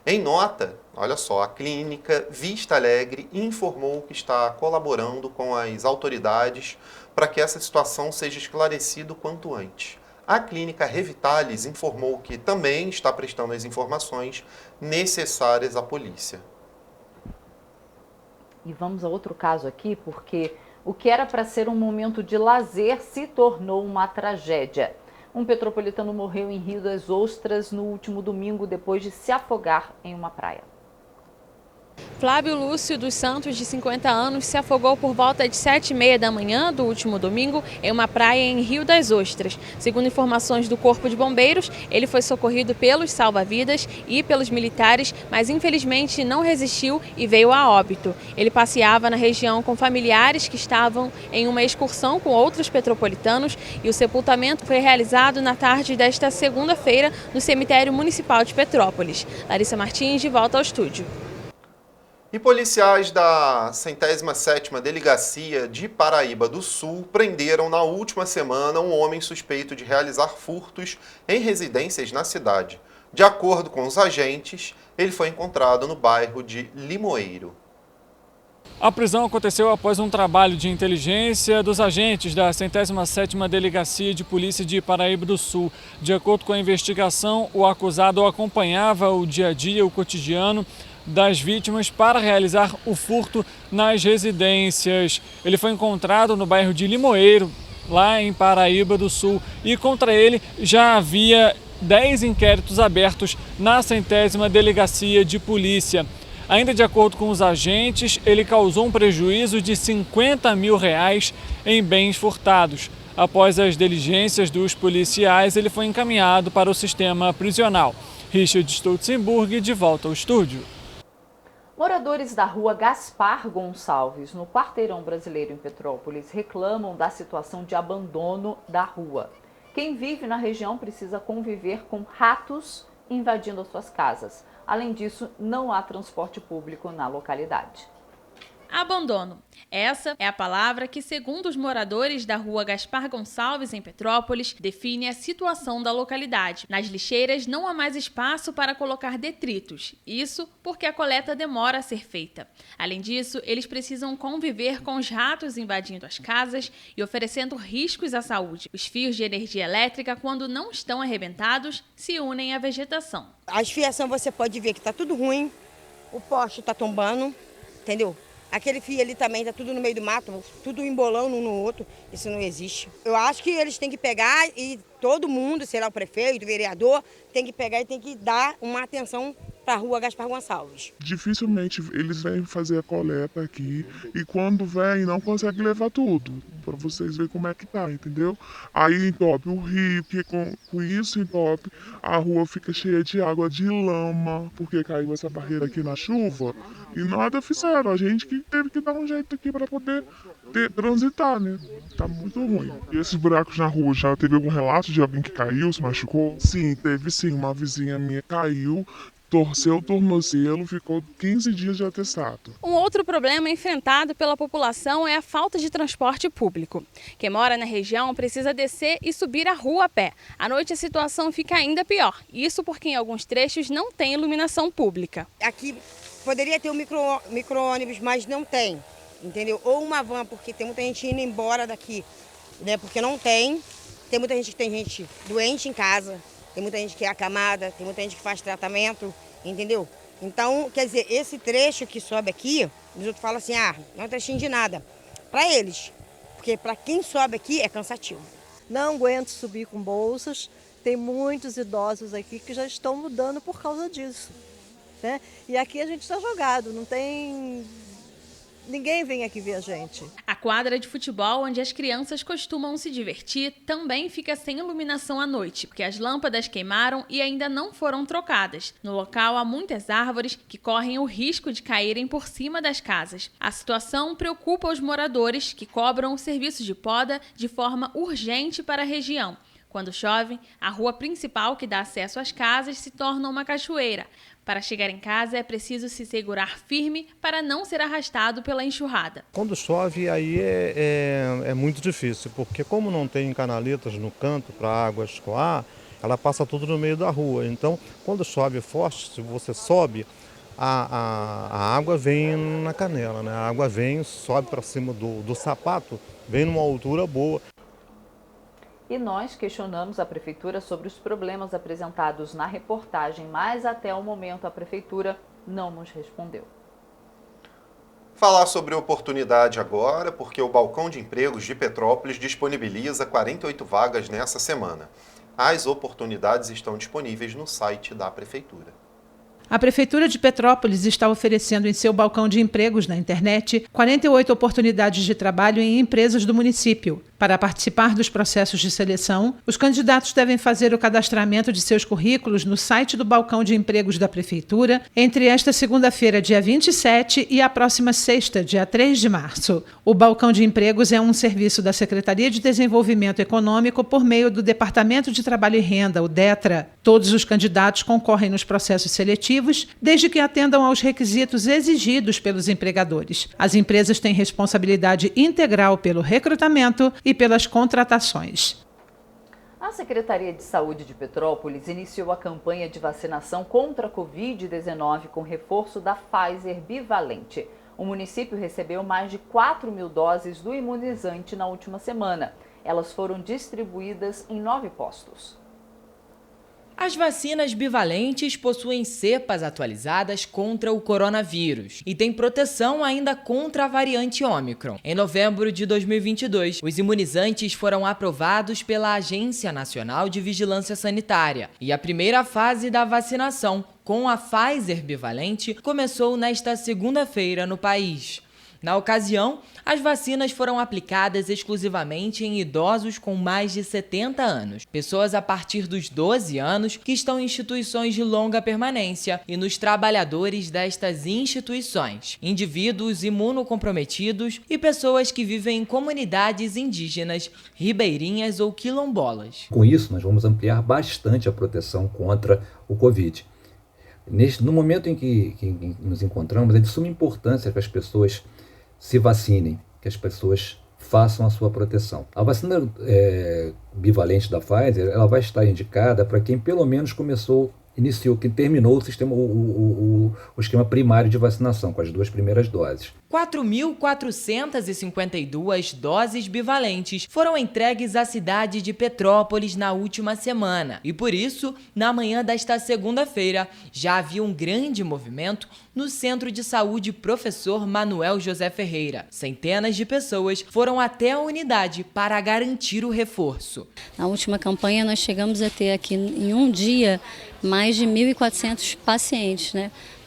Em nota, olha só, a clínica Vista Alegre informou que está colaborando com as autoridades para que essa situação seja esclarecida o quanto antes. A clínica Revitalis informou que também está prestando as informações necessárias à polícia. E vamos a outro caso aqui, porque o que era para ser um momento de lazer se tornou uma tragédia. Um petropolitano morreu em Rio das Ostras no último domingo depois de se afogar em uma praia. Flávio Lúcio dos Santos, de 50 anos, se afogou por volta de 7h30 da manhã do último domingo em uma praia em Rio das Ostras. Segundo informações do Corpo de Bombeiros, ele foi socorrido pelos salva-vidas e pelos militares, mas infelizmente não resistiu e veio a óbito. Ele passeava na região com familiares que estavam em uma excursão com outros petropolitanos e o sepultamento foi realizado na tarde desta segunda-feira no cemitério municipal de Petrópolis. Larissa Martins, de volta ao estúdio. E policiais da 107ª Delegacia de Paraíba do Sul prenderam na última semana um homem suspeito de realizar furtos em residências na cidade. De acordo com os agentes, ele foi encontrado no bairro de Limoeiro. A prisão aconteceu após um trabalho de inteligência dos agentes da 107ª Delegacia de Polícia de Paraíba do Sul. De acordo com a investigação, o acusado acompanhava o dia a dia, o cotidiano das vítimas para realizar o furto nas residências. Ele foi encontrado no bairro de Limoeiro, lá em Paraíba do Sul, e contra ele já havia 10 inquéritos abertos na 100ª Delegacia de Polícia. Ainda de acordo com os agentes, ele causou um prejuízo de R$50 mil em bens furtados. Após as diligências dos policiais, ele foi encaminhado para o sistema prisional. Richard Stutzenburg, de volta ao estúdio. Moradores da rua Gaspar Gonçalves, no Quarteirão Brasileiro em Petrópolis, reclamam da situação de abandono da rua. Quem vive na região precisa conviver com ratos invadindo as suas casas. Além disso, não há transporte público na localidade. Abandono. Essa é a palavra que, segundo os moradores da rua Gaspar Gonçalves, em Petrópolis, define a situação da localidade. Nas lixeiras não há mais espaço para colocar detritos. Isso porque a coleta demora a ser feita. Além disso, eles precisam conviver com os ratos invadindo as casas e oferecendo riscos à saúde. Os fios de energia elétrica, quando não estão arrebentados, se unem à vegetação. A fiação você pode ver que está tudo ruim, o poste está tombando, entendeu? Aquele fio ali também tá tudo no meio do mato, tudo embolando um no outro, isso não existe. Eu acho que eles têm que pegar e todo mundo, sei lá, o prefeito, o vereador, tem que pegar e tem que dar uma atenção para a rua Gaspar Gonçalves. Dificilmente eles vêm fazer a coleta aqui e quando vêm não conseguem levar tudo, para vocês verem como é que tá, entendeu? Aí entope o rio, que com isso entope, a rua fica cheia de água de lama, porque caiu essa barreira aqui na chuva e nada fizeram, a gente que teve que dar um jeito aqui para poder transitar, né? Tá muito ruim. E esses buracos na rua, já teve algum relato de alguém que caiu, se machucou? Sim, teve sim, uma vizinha minha caiu, torceu o tornozelo, ficou 15 dias de atestado. Um outro problema enfrentado pela população é a falta de transporte público. Quem mora na região precisa descer e subir a rua a pé. À noite a situação fica ainda pior. Isso porque em alguns trechos não tem iluminação pública. Aqui poderia ter um micro-ônibus, mas não tem, entendeu? Ou uma van, porque tem muita gente indo embora daqui, né? Porque não tem. Tem muita gente que tem gente doente em casa. Tem muita gente que é acamada, tem muita gente que faz tratamento, entendeu? Então, quer dizer, esse trecho que sobe aqui, os outros falam assim, não é um trechinho de nada. Para eles, porque para quem sobe aqui é cansativo. Não aguento subir com bolsas, tem muitos idosos aqui que já estão mudando por causa disso, né? E aqui a gente está jogado, não tem... Ninguém vem aqui ver a gente. A quadra de futebol, onde as crianças costumam se divertir, também fica sem iluminação à noite, porque as lâmpadas queimaram e ainda não foram trocadas. No local há muitas árvores que correm o risco de caírem por cima das casas. A situação preocupa os moradores, que cobram o serviço de poda de forma urgente para a região. Quando chove, a rua principal que dá acesso às casas se torna uma cachoeira. Para chegar em casa é preciso se segurar firme para não ser arrastado pela enxurrada. Quando chove aí é muito difícil, porque como não tem canaletas no canto para a água escoar, ela passa tudo no meio da rua. Então, quando chove forte, se você sobe, a água vem na canela, né? A água vem, sobe para cima do sapato, vem numa altura boa. E nós questionamos a Prefeitura sobre os problemas apresentados na reportagem, mas até o momento a Prefeitura não nos respondeu. Falar sobre oportunidade agora, porque o Balcão de Empregos de Petrópolis disponibiliza 48 vagas nessa semana. As oportunidades estão disponíveis no site da Prefeitura. A Prefeitura de Petrópolis está oferecendo em seu balcão de empregos na internet 48 oportunidades de trabalho em empresas do município. Para participar dos processos de seleção, os candidatos devem fazer o cadastramento de seus currículos no site do Balcão de Empregos da Prefeitura entre esta segunda-feira, dia 27, e a próxima sexta, dia 3 de março. O Balcão de Empregos é um serviço da Secretaria de Desenvolvimento Econômico por meio do Departamento de Trabalho e Renda, o DETRA. Todos os candidatos concorrem nos processos seletivos, desde que atendam aos requisitos exigidos pelos empregadores. As empresas têm responsabilidade integral pelo recrutamento e pelas contratações. A Secretaria de Saúde de Petrópolis iniciou a campanha de vacinação contra a Covid-19 com reforço da Pfizer bivalente. O município recebeu mais de 4.000 doses do imunizante na última semana. Elas foram distribuídas em 9 postos. As vacinas bivalentes possuem cepas atualizadas contra o coronavírus e têm proteção ainda contra a variante Ômicron. Em novembro de 2022, os imunizantes foram aprovados pela Agência Nacional de Vigilância Sanitária e a primeira fase da vacinação com a Pfizer bivalente começou nesta segunda-feira no país. Na ocasião, as vacinas foram aplicadas exclusivamente em idosos com mais de 70 anos, pessoas a partir dos 12 anos que estão em instituições de longa permanência e nos trabalhadores destas instituições, indivíduos imunocomprometidos e pessoas que vivem em comunidades indígenas, ribeirinhas ou quilombolas. Com isso, nós vamos ampliar bastante a proteção contra o Covid. No momento em que nos encontramos, é de suma importância que as pessoas se vacinem, que as pessoas façam a sua proteção. A vacina bivalente da Pfizer, ela vai estar indicada para quem pelo menos quem terminou o sistema, o esquema primário de vacinação, com as 2 primeiras doses. 4.452 doses bivalentes foram entregues à cidade de Petrópolis na última semana. E por isso, na manhã desta segunda-feira, já havia um grande movimento no Centro de Saúde Professor Manuel José Ferreira. Centenas de pessoas foram até a unidade para garantir o reforço. Na última campanha, nós chegamos a ter aqui em um dia mais de 1.400 pacientes,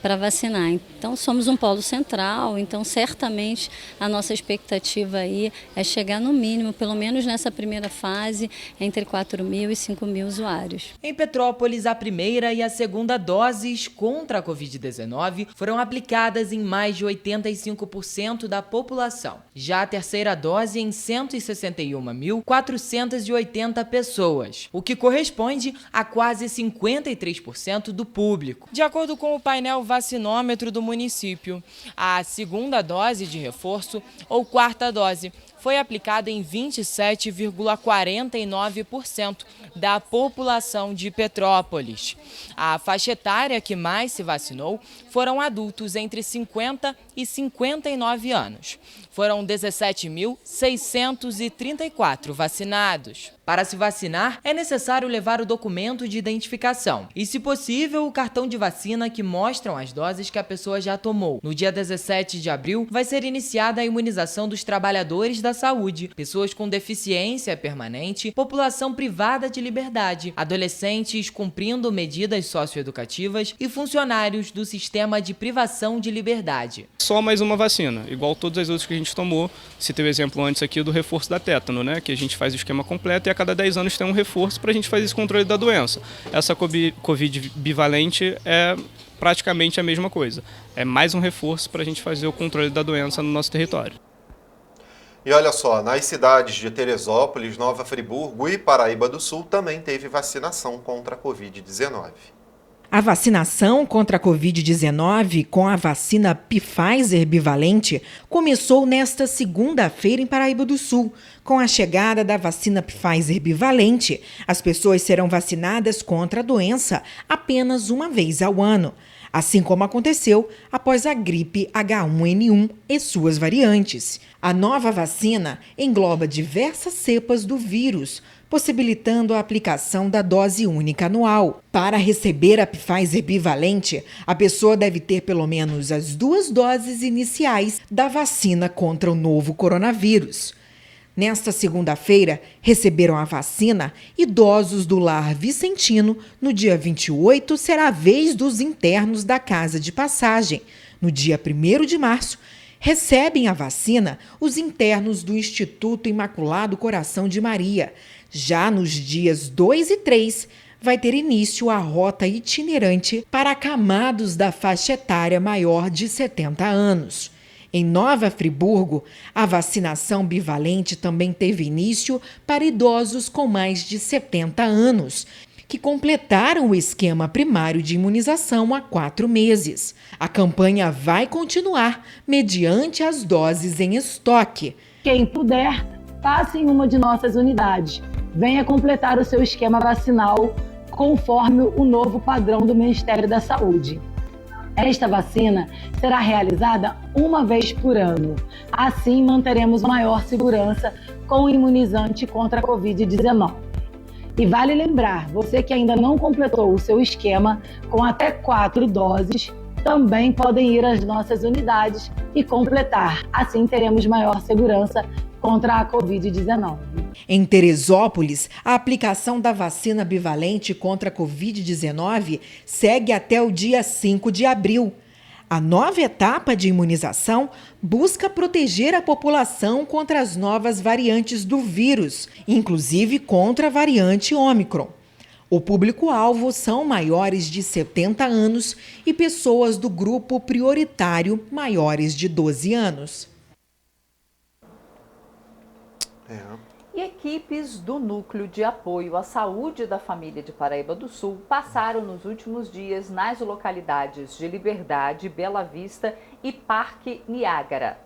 para vacinar. Então, somos um polo central, então certamente a nossa expectativa aí é chegar no mínimo, pelo menos nessa primeira fase, entre 4.000 e 5.000 usuários. Em Petrópolis, a primeira e a segunda doses contra a Covid-19 foram aplicadas em mais de 85% da população. Já a terceira dose em 161.480 pessoas, o que corresponde a quase 53% do público. De acordo com o painel vacinômetro do município, a segunda dose de reforço ou quarta dose foi aplicada em 27,49% da população de Petrópolis. A faixa etária que mais se vacinou foram adultos entre 50 e 59 anos. Foram 17.634 vacinados. Para se vacinar, é necessário levar o documento de identificação e, se possível, o cartão de vacina que mostram as doses que a pessoa já tomou. No dia 17 de abril, vai ser iniciada a imunização dos trabalhadores da saúde, pessoas com deficiência permanente, população privada de liberdade, adolescentes cumprindo medidas socioeducativas e funcionários do sistema de privação de liberdade. Só mais uma vacina, igual todas as outras que a gente tomou. Citei o exemplo antes aqui do reforço da tétano, que a gente faz o esquema completo e a cada 10 anos tem um reforço para a gente fazer esse controle da doença. Essa Covid bivalente é praticamente a mesma coisa. É mais um reforço para a gente fazer o controle da doença no nosso território. E olha só, nas cidades de Teresópolis, Nova Friburgo e Paraíba do Sul também teve vacinação contra a Covid-19. A vacinação contra a Covid-19 com a vacina Pfizer bivalente começou nesta segunda-feira em Paraíba do Sul. Com a chegada da vacina Pfizer bivalente, as pessoas serão vacinadas contra a doença apenas uma vez ao ano, assim como aconteceu após a gripe H1N1 e suas variantes. A nova vacina engloba diversas cepas do vírus, possibilitando a aplicação da dose única anual. Para receber a Pfizer bivalente, a pessoa deve ter pelo menos as 2 doses iniciais da vacina contra o novo coronavírus. Nesta segunda-feira, receberam a vacina idosos do Lar Vicentino. No dia 28, será a vez dos internos da Casa de Passagem. No dia 1º de março, recebem a vacina os internos do Instituto Imaculado Coração de Maria. Já nos dias 2 e 3, vai ter início a rota itinerante para acamados da faixa etária maior de 70 anos. Em Nova Friburgo, a vacinação bivalente também teve início para idosos com mais de 70 anos, que completaram o esquema primário de imunização há 4 meses. A campanha vai continuar mediante as doses em estoque. Quem puder, passe em uma de nossas unidades. Venha completar o seu esquema vacinal conforme o novo padrão do Ministério da Saúde. Esta vacina será realizada uma vez por ano. Assim, manteremos maior segurança com o imunizante contra a Covid-19. E vale lembrar, você que ainda não completou o seu esquema com até 4 doses, também podem ir às nossas unidades e completar. Assim, teremos maior segurança contra a Covid-19. Em Teresópolis, a aplicação da vacina bivalente contra a Covid-19 segue até o dia 5 de abril. A nova etapa de imunização busca proteger a população contra as novas variantes do vírus, inclusive contra a variante Ômicron. O público-alvo são maiores de 70 anos e pessoas do grupo prioritário maiores de 12 anos. E equipes do Núcleo de Apoio à Saúde da Família de Paraíba do Sul passaram nos últimos dias nas localidades de Liberdade, Bela Vista e Parque Niágara.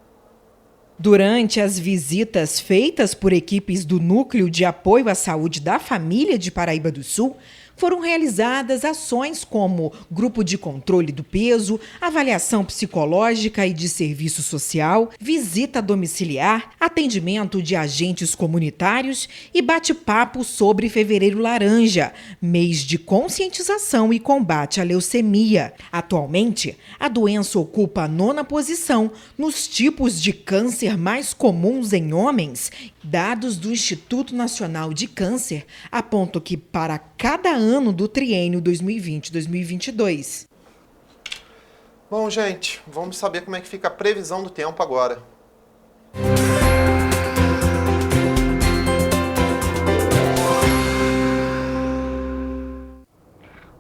Durante as visitas feitas por equipes do Núcleo de Apoio à Saúde da Família de Paraíba do Sul, foram realizadas ações como grupo de controle do peso, avaliação psicológica e de serviço social, visita domiciliar, atendimento de agentes comunitários e bate-papo sobre Fevereiro Laranja, mês de conscientização e combate à leucemia. Atualmente, a doença ocupa a 9ª posição nos tipos de câncer mais comuns em homens. Dados do Instituto Nacional de Câncer apontam que para cada ano do triênio 2020-2022. Bom, gente, vamos saber como é que fica a previsão do tempo agora.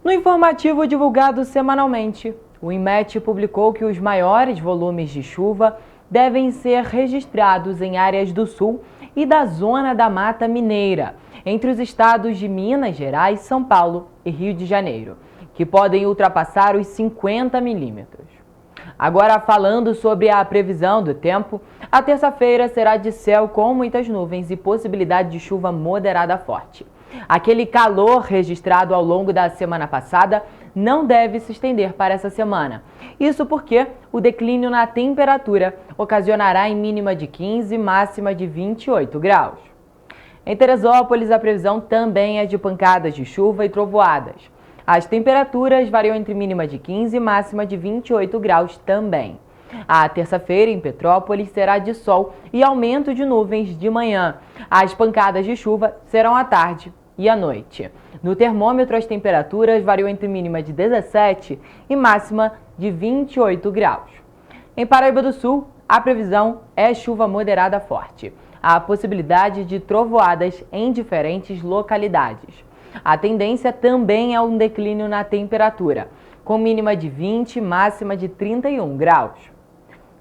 No informativo divulgado semanalmente, o INMET publicou que os maiores volumes de chuva devem ser registrados em áreas do sul e da zona da Mata Mineira, entre os estados de Minas Gerais, São Paulo e Rio de Janeiro, que podem ultrapassar os 50 milímetros. Agora, falando sobre a previsão do tempo, a terça-feira será de céu com muitas nuvens e possibilidade de chuva moderada forte. Aquele calor registrado ao longo da semana passada não deve se estender para essa semana. Isso porque o declínio na temperatura ocasionará em mínima de 15 e máxima de 28 graus. Em Teresópolis, a previsão também é de pancadas de chuva e trovoadas. As temperaturas variam entre mínima de 15 e máxima de 28 graus também. A terça-feira em Petrópolis será de sol e aumento de nuvens de manhã. As pancadas de chuva serão à tarde e à noite. No termômetro, as temperaturas variam entre mínima de 17 e máxima de 28 graus. Em Paraíba do Sul, a previsão é chuva moderada forte. Há possibilidade de trovoadas em diferentes localidades. A tendência também é um declínio na temperatura, com mínima de 20 e máxima de 31 graus.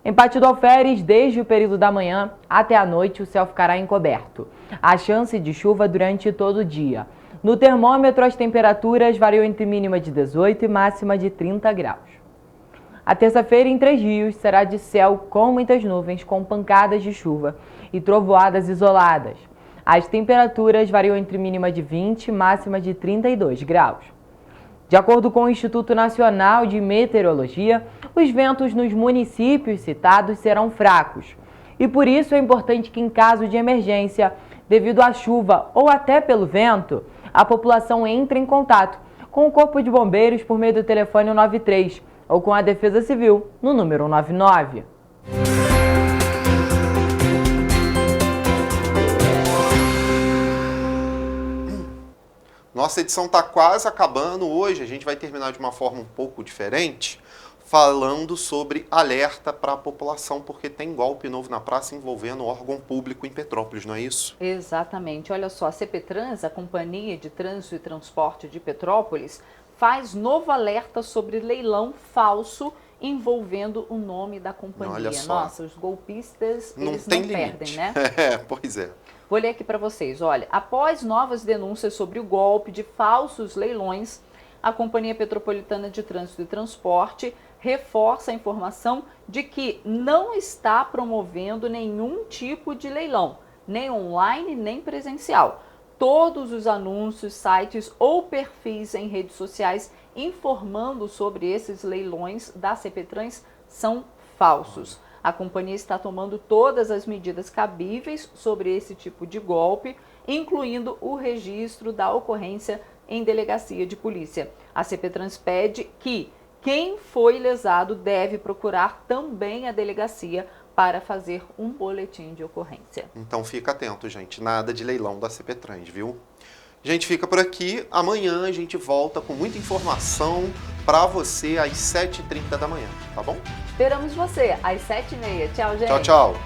Em Pátio do Alferes, desde o período da manhã até a noite, o céu ficará encoberto. Há chance de chuva durante todo o dia. No termômetro, as temperaturas variam entre mínima de 18 e máxima de 30 graus. A terça-feira em Três Rios será de céu com muitas nuvens, com pancadas de chuva e trovoadas isoladas. As temperaturas variam entre mínima de 20 e máxima de 32 graus. De acordo com o Instituto Nacional de Meteorologia, os ventos nos municípios citados serão fracos. E por isso é importante que, em caso de emergência, devido à chuva ou até pelo vento, a população entre em contato com o Corpo de Bombeiros por meio do telefone 193 ou com a Defesa Civil no número 199. Nossa edição está quase acabando hoje. A gente vai terminar de uma forma um pouco diferente, falando sobre alerta para a população, porque tem golpe novo na praça envolvendo órgão público em Petrópolis, não é isso? Exatamente. Olha só, a CPTrans, a Companhia de Trânsito e Transporte de Petrópolis, faz novo alerta sobre leilão falso envolvendo o nome da companhia. Olha só. Nossa, os golpistas, eles tem não limite. perdem, né? Pois é. Vou ler aqui para vocês. Olha, após novas denúncias sobre o golpe de falsos leilões, a Companhia Petropolitana de Trânsito e Transporte reforça a informação de que não está promovendo nenhum tipo de leilão, nem online, nem presencial. Todos os anúncios, sites ou perfis em redes sociais informando sobre esses leilões da CPTrans são falsos. A companhia está tomando todas as medidas cabíveis sobre esse tipo de golpe, incluindo o registro da ocorrência em delegacia de polícia. A CPTrans pede que quem foi lesado deve procurar também a delegacia para fazer um boletim de ocorrência. Então fica atento, gente. Nada de leilão da CPTrans, viu? A gente fica por aqui. Amanhã a gente volta com muita informação para você às 7h30 da manhã, tá bom? Esperamos você às 7h30. Tchau, gente. Tchau, tchau.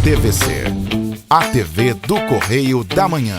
TVC, a TV do Correio da Manhã.